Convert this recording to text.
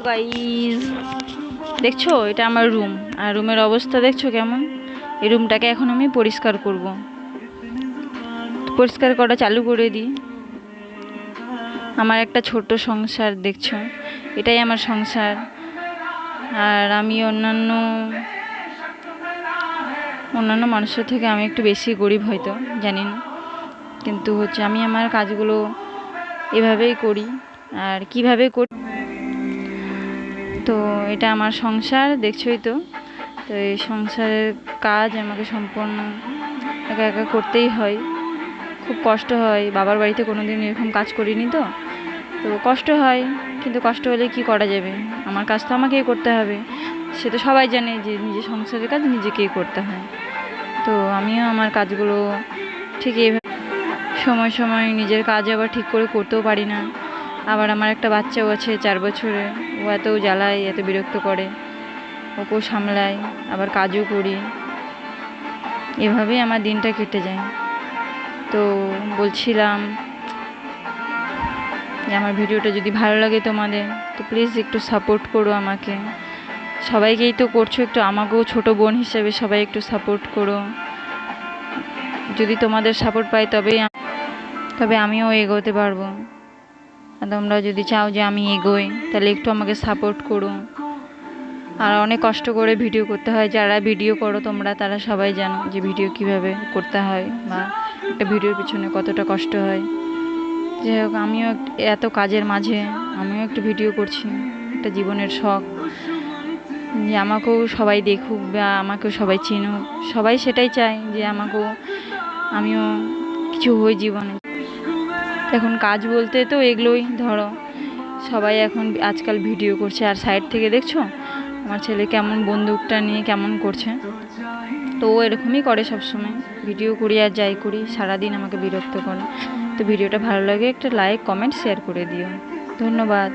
Guys, দেখছো এটা আমার রুম, আর রুমের অবস্থা দেখছো কেমন। এই রুমটাকে এখন আমি পরিষ্কার করব, পরিষ্কার করা চালু করে দিই। আমার একটা ছোট সংসার দেখছো, এটাই আমার সংসার। আর আমি অন্যান্য মানুষের থেকে আমি একটু বেশি গরিব হয়তো, জানি না, কিন্তু হচ্ছে আমি আমার কাজগুলো এভাবেই করি। আর কিভাবে করি, তো এটা আমার সংসার দেখছোই তো। তো এই সংসারের কাজ আমাকে সম্পূর্ণ একা একা করতেই হয়, খুব কষ্ট হয়। বাবার বাড়িতে কোনো দিন এরকম কাজ করিনি, তো তো কষ্ট হয়, কিন্তু কষ্ট হলে কি করা যাবে, আমার কাজ তো আমাকেই করতে হবে। সে তো সবাই জানে যে নিজের সংসারের কাজ নিজেকেই করতে হয়। তো আমিও আমার কাজগুলো ঠিক এইভাবে সময় সময় নিজের কাজ আবার ঠিক করে করতেও পারি না। আবার আমার একটা বাচ্চাও আছে 4 বছরের, ও এত জ্বালায়, এত বিরক্ত করে, ওকেও সামলাই, আবার কাজও করি, এভাবেই আমার দিনটা কেটে যায়। তো বলছিলাম যে আমার ভিডিওটা যদি ভালো লাগে তোমাদের, তো প্লিজ একটু সাপোর্ট করো আমাকে। সবাইকেই তো করছো, একটু আমাকেও ছোট বোন হিসেবে সবাই একটু সাপোর্ট করো। যদি তোমাদের সাপোর্ট পাই তবে আমিও এগোতে পারবো। আর তোমরা যদি চাও যে আমি এগোই, তাহলে একটু আমাকে সাপোর্ট করো। আর অনেক কষ্ট করে ভিডিও করতে হয়, যারা ভিডিও করো তোমরা তারা সবাই জানো যে ভিডিও কিভাবে করতে হয়, বা একটা ভিডিওর পিছনে কতটা কষ্ট হয়। যাই হোক, আমিও এত কাজের মাঝে আমিও একটু ভিডিও করছি, একটা জীবনের শখ যে আমাকেও সবাই দেখুক বা আমাকেও সবাই চিনুক। সবাই সেটাই চায় যে আমিও কিছু হই জীবনে। এখন কাজ বলতে তো এগুলোই, ধরো সবাই এখন আজকাল ভিডিও করছে। আর সাইড থেকে দেখছো আমার ছেলে কেমন বন্দুকটা নিয়ে কেমন করছে, তো ও এরকমই করে সবসময়, ভিডিও করি আর যাই করি সারাদিন আমাকে বিরক্ত করে। তো ভিডিওটা ভালো লাগে একটা লাইক কমেন্ট শেয়ার করে দিও। ধন্যবাদ।